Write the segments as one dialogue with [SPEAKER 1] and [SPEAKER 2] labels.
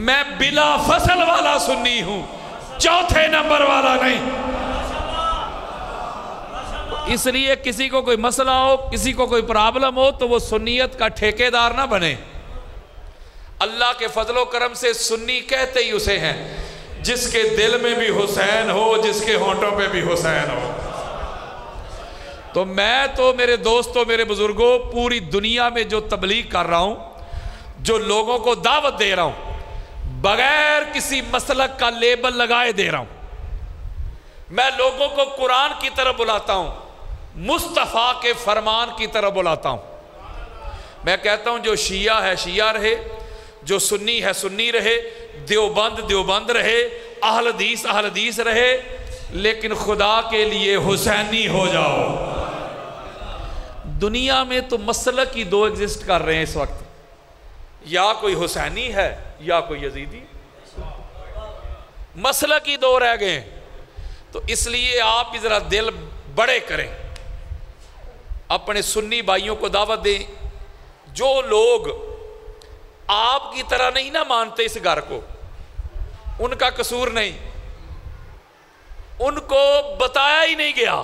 [SPEAKER 1] میں بلا فصل والا سنی ہوں، چوتھے نمبر والا نہیں۔ اس لیے کسی کو کوئی مسئلہ ہو، کسی کو کوئی پرابلم ہو تو وہ سنیت کا ٹھیکیدار نہ بنے۔ اللہ کے فضل و کرم سے سنی کہتے ہی اسے ہیں جس کے دل میں بھی حسین ہو، جس کے ہونٹوں پہ بھی حسین ہو۔ تو میں تو میرے دوستوں، میرے بزرگوں، پوری دنیا میں جو تبلیغ کر رہا ہوں، جو لوگوں کو دعوت دے رہا ہوں، بغیر کسی مسلک کا لیبل لگائے دے رہا ہوں۔ میں لوگوں کو قرآن کی طرف بلاتا ہوں، مصطفیٰ کے فرمان کی طرف بلاتا ہوں۔ میں کہتا ہوں جو شیعہ ہے شیعہ رہے، جو سنی ہے سنی رہے، دیوبند دیوبند رہے، اہل حدیث رہے، لیکن خدا کے لیے حسینی ہو جاؤ۔ دنیا میں تو مسلک ہی دو ایگزسٹ کر رہے ہیں اس وقت، یا کوئی حسینی ہے یا کوئی یزیدی، مسلک ہی دو رہ گئے ہیں۔ تو اس لیے آپ بھی ذرا دل بڑے کریں، اپنے سنی بھائیوں کو دعوت دیں۔ جو لوگ آپ کی طرح نہیں نہ مانتے اس گھر کو، ان کا قصور نہیں، ان کو بتایا ہی نہیں گیا،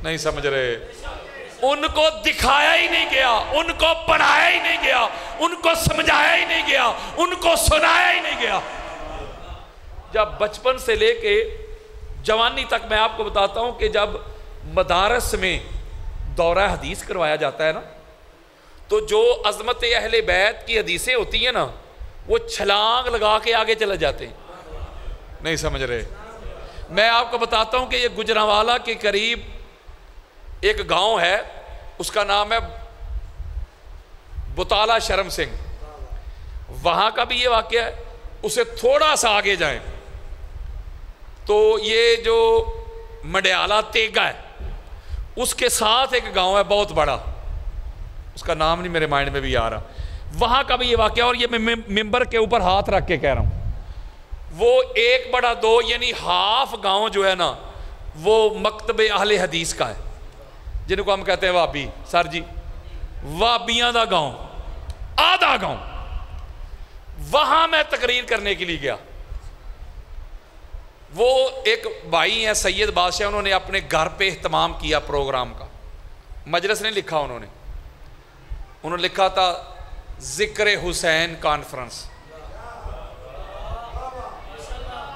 [SPEAKER 1] نہیں سمجھ رہے، ان کو دکھایا ہی نہیں گیا، ان کو پڑھایا ہی نہیں گیا، ان کو سمجھایا ہی نہیں گیا، ان کو سنایا ہی نہیں گیا۔ جب بچپن سے لے کے جوانی تک میں آپ کو بتاتا ہوں کہ جب مدارس میں دورہ حدیث کروایا جاتا ہے نا، تو جو عظمت اہل بیت کی حدیثیں ہوتی ہیں نا، وہ چھلانگ لگا کے آگے چلے جاتے ہیں، نہیں سمجھ رہے۔ میں آپ کو بتاتا ہوں کہ یہ گجرانوالہ کے قریب ایک گاؤں ہے، اس کا نام ہے بطالہ شرم سنگھ، وہاں کا بھی یہ واقعہ ہے۔ اسے تھوڑا سا آگے جائیں تو یہ جو مڈیالہ تیگا ہے، اس کے ساتھ ایک گاؤں ہے بہت بڑا، اس کا نام نہیں میرے مائنڈ میں بھی آ رہا، وہاں کا بھی یہ واقعہ، اور یہ میں ممبر کے اوپر ہاتھ رکھ کے کہہ رہا ہوں۔ وہ 1/2 یعنی ہاف گاؤں جو ہے نا، وہ مکتب اہل حدیث کا ہے، جن کو ہم کہتے ہیں وابی، سر جی وابیاں دا گاؤں، آدھا گاؤں۔ وہاں میں تقریر کرنے کے لیے گیا، وہ ایک بھائی ہیں سید بادشاہ، انہوں نے اپنے گھر پہ اہتمام کیا پروگرام کا، مجلس نہیں لکھا انہوں نے لکھا تھا ذکر حسین کانفرنس۔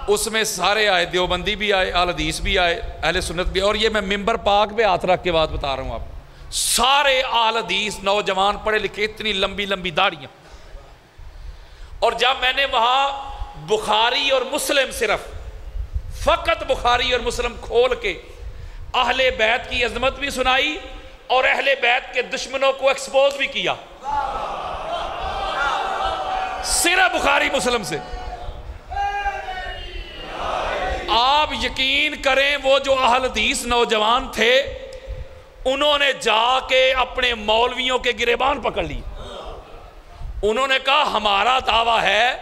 [SPEAKER 1] اس میں سارے آئے، دیوبندی بھی آئے، اہل حدیث بھی آئے، اہل سنت بھی آئے، اور یہ میں ممبر پاک پہ ہاتھ رکھ کے بات بتا رہا ہوں آپ کو۔ سارے اہل حدیث، نوجوان پڑھے لکھے، اتنی لمبی لمبی داڑیاں۔ اور جب میں نے وہاں بخاری اور مسلم، صرف فقط بخاری اور مسلم کھول کے اہل بیت کی عظمت بھی سنائی اور اہل بیت کے دشمنوں کو ایکسپوز بھی کیا، صرف بخاری مسلم سے، آپ یقین کریں وہ جو اہل حدیث نوجوان تھے، انہوں نے جا کے اپنے مولویوں کے گریبان پکڑ لی۔ انہوں نے کہا ہمارا دعویٰ ہے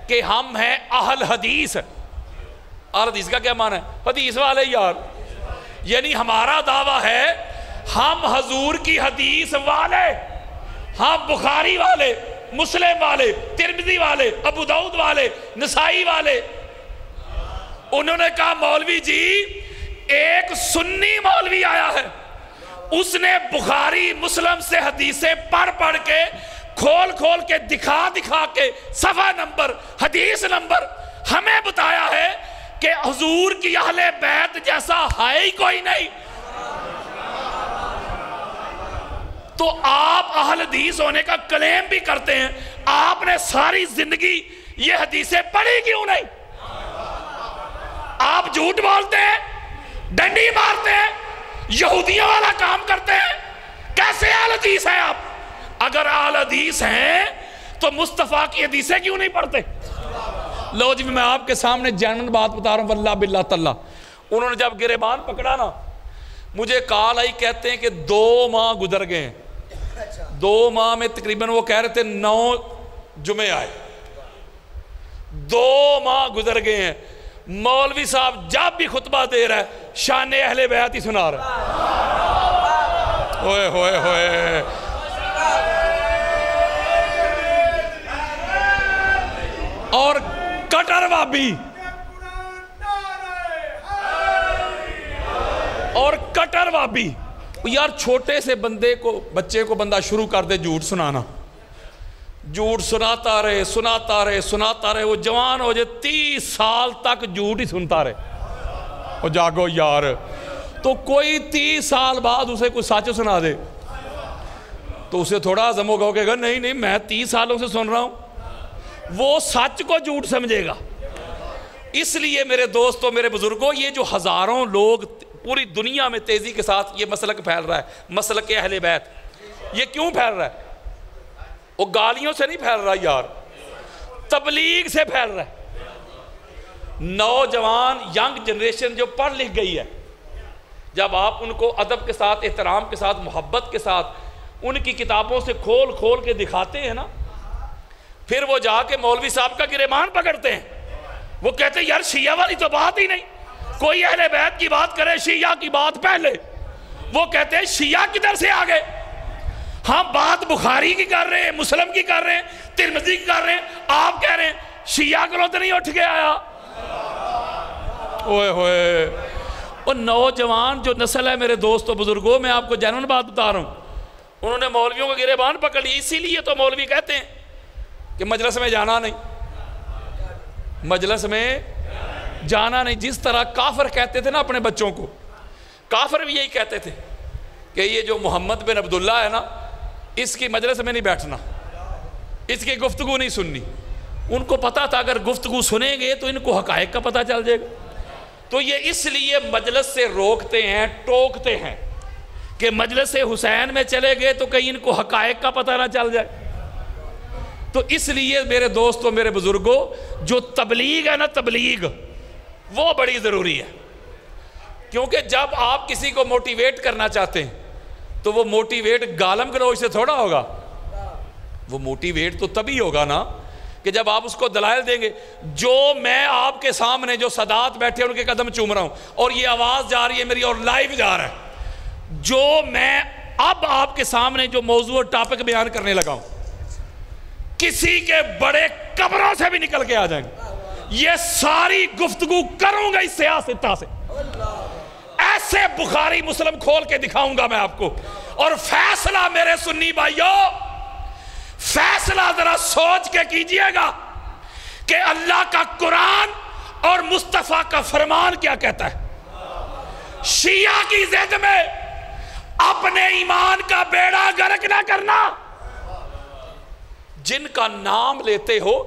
[SPEAKER 1] کہ ہم ہیں اہل حدیث۔ اہل حدیث کا کیا معنی ہے؟ حدیث والے یار، یعنی ہمارا دعویٰ ہے ہم حضور کی حدیث والے، ہم بخاری والے، مسلم والے، ترمذی والے، ابو داؤد والے، نسائی والے۔ انہوں نے کہا مولوی جی ایک سنی مولوی آیا ہے، اس نے بخاری مسلم سے حدیثیں پڑھ کے کھول کے دکھا کے صفحہ نمبر، حدیث نمبر ہمیں بتایا ہے کہ حضور کی اہل بیت جیسا ہے ہی کوئی نہیں۔ تو آپ اہل حدیث ہونے کا کلیم بھی کرتے ہیں، آپ نے ساری زندگی یہ حدیثیں پڑھی کیوں نہیں؟ آپ جھوٹ بولتے ہیں، ڈنڈی مارتے ہیں، یہودیوں والا کام کرتے ہیں، کیسے اہل حدیث ہیں آپ؟ اگر اہل حدیث ہیں تو مصطفیٰ کی حدیثیں کیوں نہیں پڑھتے؟ لو جی میں آپ کے سامنے جینن بات بتا رہا ہوں، واللہ باللہ تاللہ، انہوں نے جب گریبان پکڑا نا، مجھے کال آئی، کہتے ہیں کہ 2 ماہ گزر گئے ہیں، 2 ماہ میں تقریباً وہ کہہ رہے تھے 9 جمعے آئے، 2 ماہ گزر گئے ہیں، مولوی صاحب جب بھی خطبہ دے رہا ہے شان اہل بیت ہی سنا رہا ہے۔ ہوئے ہوئے ہوئے اور کٹر وابی اور کٹر وابی. یار چھوٹے سے بچے کو بندہ شروع کر دے جھوٹ سنانا, جھوٹ سناتا رہے, وہ جوان ہو جائے 30 سال تک جھوٹ ہی سنتا رہے. وہ جاگو یار, تو کوئی 30 سال بعد اسے کوئی سچ سنا دے تو اسے تھوڑا ہضم ہوگا, کہے گا نہیں میں 30 سالوں سے سن رہا ہوں. وہ سچ کو جھوٹ سمجھے گا. اس لیے میرے دوستوں, میرے بزرگوں, یہ جو ہزاروں لوگ پوری دنیا میں تیزی کے ساتھ یہ مسلک پھیل رہا ہے, مسلک اہل بیت, یہ کیوں پھیل رہا ہے؟ وہ گالیوں سے نہیں پھیل رہا یار, تبلیغ سے پھیل رہا ہے. نوجوان ینگ جنریشن جو پڑھ لکھ گئی ہے, جب آپ ان کو ادب کے ساتھ, احترام کے ساتھ, محبت کے ساتھ ان کی کتابوں سے کھول کے دکھاتے ہیں نا, پھر وہ جا کے مولوی صاحب کا گریبان پکڑتے ہیں. وہ کہتے ہیں یار شیعہ والی تو بات ہی نہیں, کوئی اہل بیت کی بات کرے شیعہ کی بات پہلے. وہ کہتے ہیں شیعہ کدھر سے آگے, ہم بات بخاری کی کر رہے ہیں, مسلم کی کر رہے ہیں, ترمذی کی کر رہے ہیں, آپ کہہ رہے ہیں شیعہ کو تو نہیں اٹھ کے آیا. اوئے ہوئے, وہ نوجوان جو نسل ہے میرے دوستوں بزرگوں, میں آپ کو جینون بات بتا رہا ہوں, انہوں نے مولویوں کو گریبان پکڑ لی. اسی لیے تو مولوی کہتے ہیں کہ مجلس میں جانا نہیں, مجلس میں جانا نہیں. جس طرح کافر کہتے تھے نا اپنے بچوں کو, کافر بھی یہی کہتے تھے کہ یہ جو محمد بن عبداللہ ہے نا, اس کی مجلس میں نہیں بیٹھنا, اس کی گفتگو نہیں سننی. ان کو پتا تھا اگر گفتگو سنیں گے تو ان کو حقائق کا پتہ چل جائے گا. تو یہ اس لیے مجلس سے روکتے ہیں, ٹوکتے ہیں کہ مجلس حسین میں چلے گئے تو کہیں ان کو حقائق کا پتہ نہ چل جائے. تو اس لیے میرے دوستوں, میرے بزرگوں, جو تبلیغ ہے نا, تبلیغ وہ بڑی ضروری ہے. کیونکہ جب آپ کسی کو موٹیویٹ کرنا چاہتے ہیں تو وہ موٹیویٹ گالم گلوچ سے تھوڑا ہوگا. وہ موٹیویٹ تو تبھی ہوگا نا کہ جب آپ اس کو دلائل دیں گے. جو میں آپ کے سامنے جو سادات بیٹھے ان کے قدم چوم رہا ہوں, اور یہ آواز جا رہی ہے میری اور لائیو جا رہا ہے, جو میں اب آپ کے سامنے جو موضوع اور ٹاپک بیان کرنے لگا ہوں, کسی کے بڑے قبروں سے بھی نکل کے آ جائیں گے. یہ ساری گفتگو کروں گا اس سیاستہ سے, ایسے بخاری مسلم کھول کے دکھاؤں گا میں آپ کو. اور فیصلہ میرے سنی بھائیوں, فیصلہ ذرا سوچ کے کیجئے گا کہ اللہ کا قرآن اور مصطفیٰ کا فرمان کیا کہتا ہے. شیعہ کی ضد میں اپنے ایمان کا بیڑا غرق نہ کرنا. جن کا نام لیتے ہو,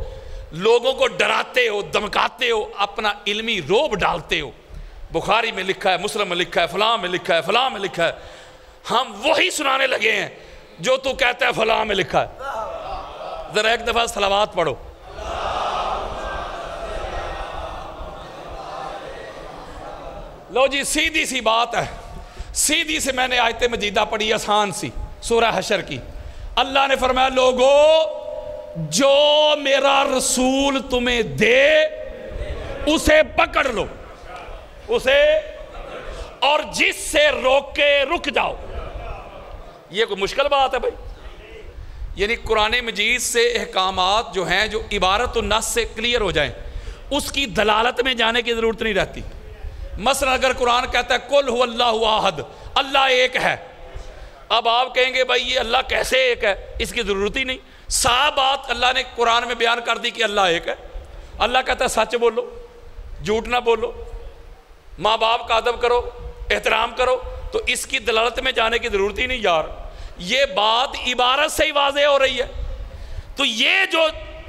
[SPEAKER 1] لوگوں کو ڈراتے ہو, دمکاتے ہو, اپنا علمی روب ڈالتے ہو. بخاری میں لکھا ہے, مسلم میں لکھا ہے, فلاں میں لکھا ہے, فلاں میں لکھا ہے. ہم وہی سنانے لگے ہیں جو تو کہتا ہے فلاں میں لکھا ہے. ذرا ایک دفعہ صلوات پڑھو. لو جی, سیدھی سی بات ہے, سیدھی سے میں نے آیت مجیدہ پڑھی, آسان سی, سورہ حشر کی. اللہ نے فرمایا لوگو جو میرا رسول تمہیں دے اسے پکڑ لو, اسے, اور جس سے روکے رک جاؤ. یہ کوئی مشکل بات ہے بھائی؟ یعنی قرآن مجید سے احکامات جو ہیں, جو عبارت النص سے کلیئر ہو جائیں, اس کی دلالت میں جانے کی ضرورت نہیں رہتی. مثلا اگر قرآن کہتا ہے قل هو اللہ احد, اللہ ایک ہے, اب آپ کہیں گے بھائی یہ اللہ کیسے ایک ہے, اس کی ضرورت ہی نہیں. صاحب بات اللہ نے قرآن میں بیان کر دی کہ اللہ ایک ہے. اللہ کہتا ہے سچ بولو, جھوٹ نہ بولو, ماں باپ کا ادب کرو, احترام کرو. تو اس کی دلالت میں جانے کی ضرورت ہی نہیں یار, یہ بات عبارت سے ہی واضح ہو رہی ہے. تو یہ جو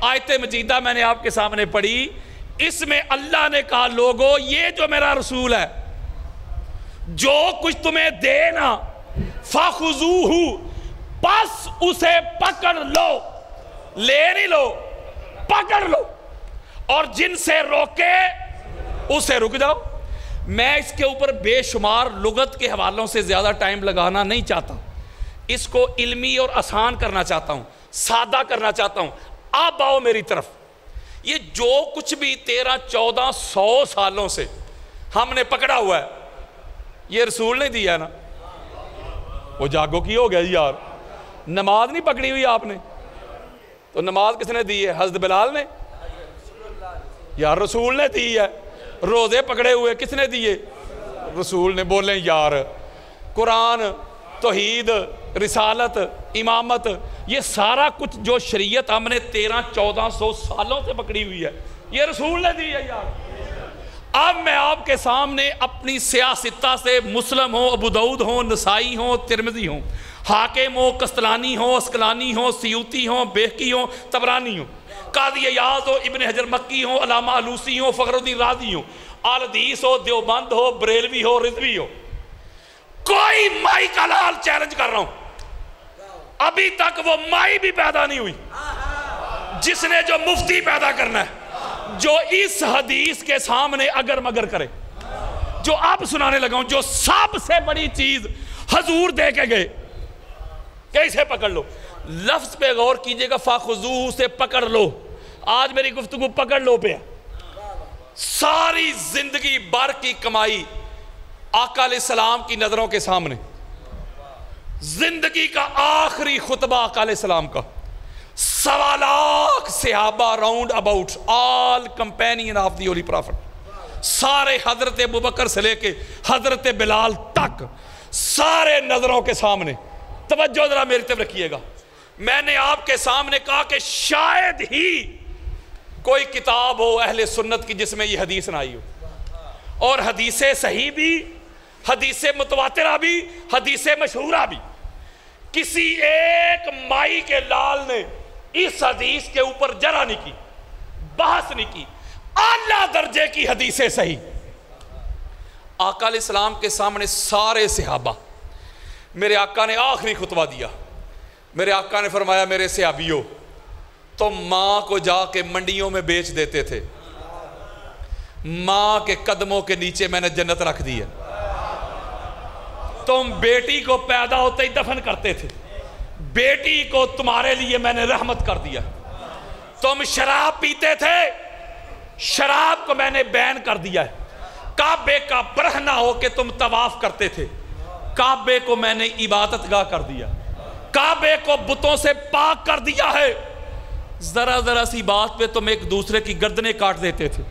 [SPEAKER 1] آیت مجیدہ میں نے آپ کے سامنے پڑھی, اس میں اللہ نے کہا لوگو یہ جو میرا رسول ہے, جو کچھ تمہیں دے نا, فَخُذُوهُ, پس اسے پکڑ لو, لے نہیں لو, پکڑ لو, اور جن سے روکے اسے رک جاؤ. میں اس کے اوپر بے شمار لغت کے حوالوں سے زیادہ ٹائم لگانا نہیں چاہتا, اس کو علمی اور آسان کرنا چاہتا ہوں, سادہ کرنا چاہتا ہوں. آپ آؤ میری طرف. یہ جو کچھ بھی 1300-1400 سالوں سے ہم نے پکڑا ہوا ہے, یہ رسول نے دیا نا. وہ جاگو کی ہو گیا یار, نماز نہیں پکڑی ہوئی آپ نے, تو نماز کس نے دی ہے؟ حضرت بلال نے. یار رسول نے دی ہے. روزے پکڑے ہوئے کس نے دیے؟ رسول نے. بولیں یار قرآن، توحید، رسالت، امامت، یہ سارا کچھ جو شریعت ہم نے 1300-1400 سالوں سے پکڑی ہوئی ہے یہ رسول نے دی ہے یار. اب میں آپ کے سامنے اپنی سیاستہ سے مسلم ہوں، ابو داؤد ہوں، نسائی ہوں، ترمذی ہوں، حاکم ہوں، قسطلانی ہوں، اسقلانی ہوں، سیوطی ہوں، بیہقی ہوں، طبرانی ہوں، قاضی عیاض ہو، ابن حجر مکی ہوں، علامہ علوسی ہوں، فخر الدین رازی ہوں، آل حدیث ہو، دیوبند ہو، بریلوی ہو، رضوی ہو، کوئی مائی کا لال چیلنج کر رہا ہوں ابھی تک وہ مائی بھی پیدا نہیں ہوئی جس نے جو مفتی پیدا کرنا ہے، جو اس حدیث کے سامنے اگر مگر کرے. جو اب سنانے لگا ہوں، جو سب سے بڑی چیز حضور دے کے گئے کہ اسے پکڑ لو. لفظ پہ غور کیجئے گا، فَخُذُوهُ سے پکڑ لو. آج میری گفتگو پکڑ لو پہ. ساری زندگی بھر کی کمائی آقا علیہ السلام کی نظروں کے سامنے، زندگی کا آخری خطبہ آقا علیہ السلام کا، 1.25 لاکھ صحابہ round about, all companion of the Holi profit, سارے حضرت ابوبکر سے لے کے حضرت بلال تک، سارے نظروں کے سامنے. توجہ ذرا میری طرف رکھیے گا. میں نے آپ کے سامنے کہا کہ شاید ہی کوئی کتاب ہو اہل سنت کی جس میں یہ حدیث نہ آئی ہو، اور حدیث صحیح بھی، حدیث متواترہ بھی، حدیث مشہورہ بھی. کسی ایک مائی کے لال نے اس حدیث کے اوپر جرا نہیں کی، بحث نہیں کی. اعلیٰ درجے کی حدیث صحیح. آقا علیہ السلام کے سامنے سارے صحابہ. میرے آقا نے آخری خطبہ دیا. میرے آقا نے فرمایا میرے صحابیوں، تم ماں کو جا کے منڈیوں میں بیچ دیتے تھے، ماں کے قدموں کے نیچے میں نے جنت رکھ دی ہے. تم بیٹی کو پیدا ہوتے ہی دفن کرتے تھے، بیٹی کو تمہارے لیے میں نے رحمت کر دیا. تم شراب پیتے تھے، شراب کو میں نے بین کر دیا ہے. کعبے کا برہنہ ہو کے تم طواف کرتے تھے، کعبے کو میں نے عبادت گاہ کر دیا، کعبے کو بتوں سے پاک کر دیا ہے. ذرا ذرا سی بات پہ تم ایک دوسرے کی گردنیں کاٹ دیتے تھے،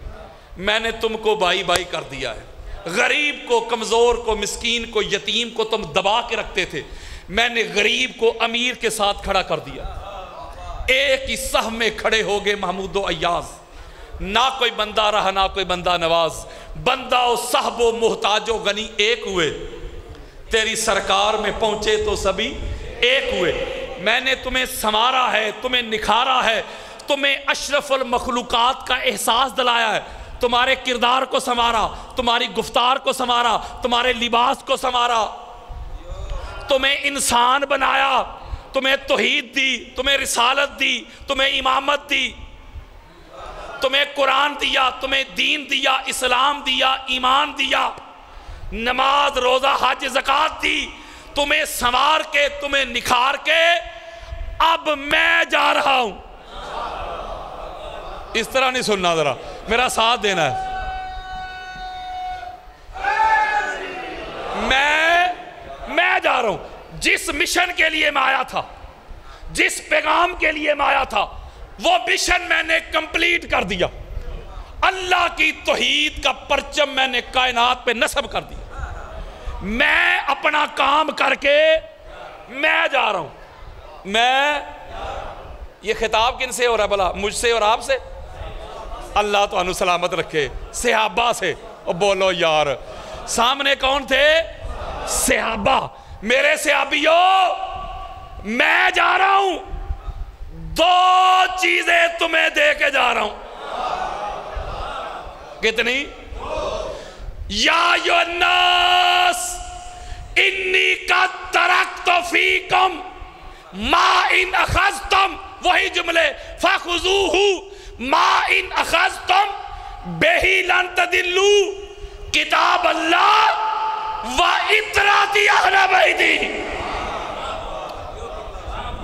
[SPEAKER 1] میں نے تم کو بائی بائی کر دیا ہے. غریب کو، کمزور کو، مسکین کو، یتیم کو تم دبا کے رکھتے تھے، میں نے غریب کو امیر کے ساتھ کھڑا کر دیا. ایک ہی صف میں کھڑے ہو گئے محمود و ایاز، نہ کوئی بندہ رہا نہ کوئی بندہ نواز. بندہ و صاحب و محتاج و غنی ایک ہوئے، تیری سرکار میں پہنچے تو سبھی ایک ہوئے. میں نے تمہیں سنوارا ہے، تمہیں نکھارا ہے، تمہیں اشرف المخلوقات کا احساس دلایا ہے، تمہارے کردار کو سنوارا، تمہاری گفتار کو سنوارا، تمہارے لباس کو سنوارا، تمہیں انسان بنایا، تمہیں توحید دی، تمہیں رسالت دی، تمہیں امامت دی، تمہیں قرآن دیا، تمہیں دین دیا، اسلام دیا، ایمان دیا، نماز، روزہ، حج، زکوٰۃ دی. تمہیں سنوار کے، تمہیں نکھار کے اب میں جا رہا ہوں. اس طرح نہیں سننا، ذرا میرا ساتھ دینا ہے. میں جا رہا ہوں. جس مشن کے لیے میں آیا تھا، جس پیغام کے لیے میں آیا تھا، وہ مشن میں نے کمپلیٹ کر دیا. اللہ کی توحید کا پرچم میں نے کائنات پہ نصب کر دیا. میں اپنا کام کر کے میں جا رہا ہوں. میں، یہ خطاب کن سے ہو رہا ہے بھلا؟ مجھ سے اور آپ سے؟ اللہ تو انہوں سلامت رکھے. صحابہ سے. اور بولو یار، سامنے کون تھے؟ صحابہ. میرے صحابیوں، میں جا رہا ہوں، 2 چیزیں تمہیں دے کے جا رہا ہوں. کتنی؟ یا ایھا الناس انی قد ترکت فیکم ما ان اخذتم، وہی جملے، فخذوہ ما ان اخذتم بہ لن تضلوا، کتاب اللہ و اطراتی اہل بیتی.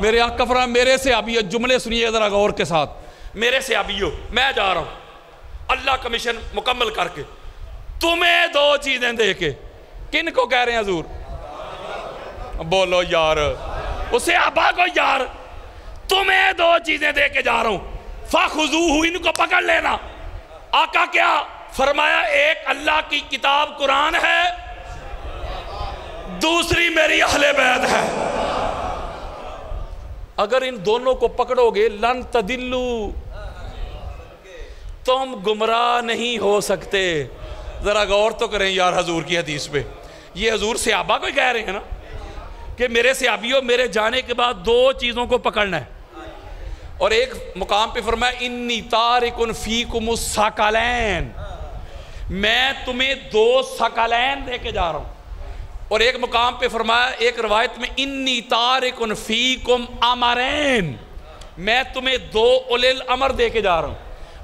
[SPEAKER 1] میرے آقا فرمایا میرے سے ابھی جملے سنیے ذرا غور کے ساتھ. میرے سے ابھی میں جا رہا ہوں اللہ کا مشن مکمل کر کے، تمہیں 2 چیزیں دے کے. کن کو کہہ رہے ہیں حضور؟ بولو یار، اسے ابا کو یار. تمہیں 2 چیزیں دے کے جا رہا ہوں، فَخُذُوهُ، ان کو پکڑ لینا. آقا کیا فرمایا؟ ایک اللہ کی کتاب قرآن ہے، دوسری میری اہل بیت ہے۔ اگر ان دونوں کو پکڑو گے لن تدلو، تم گمراہ نہیں ہو سکتے۔ ذرا غور تو کریں یار حضور کی حدیث پہ، یہ حضور صحابہ کو کہہ رہے ہیں نا کہ میرے صحابیوں میرے جانے کے بعد دو چیزوں کو پکڑنا ہے، اور ایک مقام پہ فرمایا انی تارکن فیکم الثقلین، میں تمہیں دو ثقلین دے کے جا رہا ہوں، اور ایک مقام پہ فرمایا ایک روایت میں انی تارکن فیکم امرین، میں تمہیں دو اولی الامر دے کے جا رہا ہوں،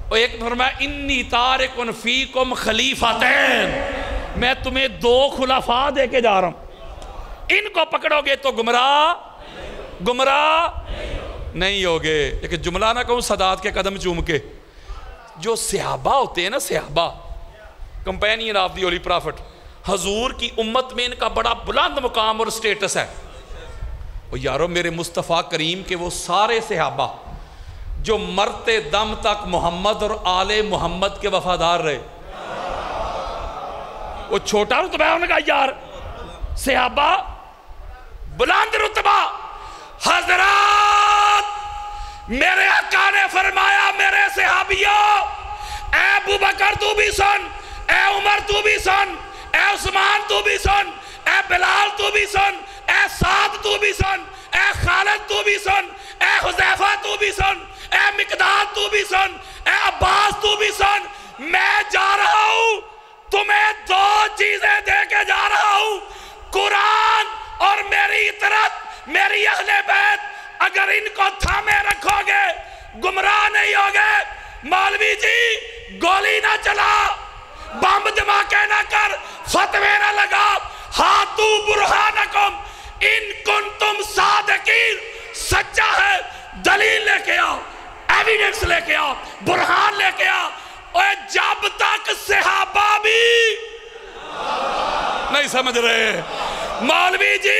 [SPEAKER 1] اور ایک فرمایا انی تارکن فیکم خلیفتین، میں تمہیں دو خلفاء دے کے جا رہا ہوں۔ ان کو پکڑو گے تو گمراہ نہیں ہوگے۔ ایک جملہ نہ کہوں سادات کے قدم چوم کے، جو صحابہ ہوتے ہیں نا، صحابہ companion of the Holi profit, حضور کی امت میں ان کا بڑا بلند مقام اور سٹیٹس ہے۔ اور یارو میرے مصطفیٰ کریم کے وہ سارے صحابہ جو مرتے دم تک محمد اور آل محمد کے وفادار رہے، وہ چھوٹا رتبہ ہے، انہوں نے کہا یار صحابہ بلند رتبہ۔ حضرات میرے آقا نے فرمایا میرے صحابیوں، اے ابو بکر تو بھی سن، اے عمر تو بھی سن، اے عثمان تو بھی سن، اے بلال تو بھی سن، اے سعد تو بھی سن، اے خالد تو بھی سن، اے حذیفہ تو بھی سن، اے مقداد تو بھی سن، اے عباس تو بھی سن، میں جا رہا ہوں تمہیں دو چیزیں دے کے جا رہا ہوں، قرآن اور میری اطاعت، میری اہل بیت۔ اگر ان کو تھامے رکھو گے گمراہ نہیں ہوگے۔ مولوی جی گولی نہ چلا، بم دھماکے نہ کر، فتوے نہ لگا، ہاتھو برہانکم ان کنتم صادقین، سچا ہے دلیل لے کے آؤ، ایویڈنس لے کے آؤ، برہان لے کے آؤ۔ اور جب تک صحابہ بھی نہیں سمجھ رہے مولوی جی،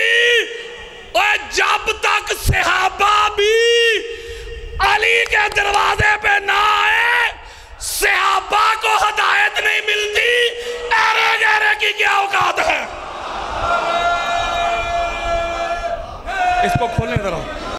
[SPEAKER 1] اور جب تک صحابہ بھی علی کے دروازے پہ نہ آئے، صحابہ کو ہدایت نہیں ملتی۔ ایرے گیرے کی کیا اوقات ہے؟ اس کو کھولیں ذرا۔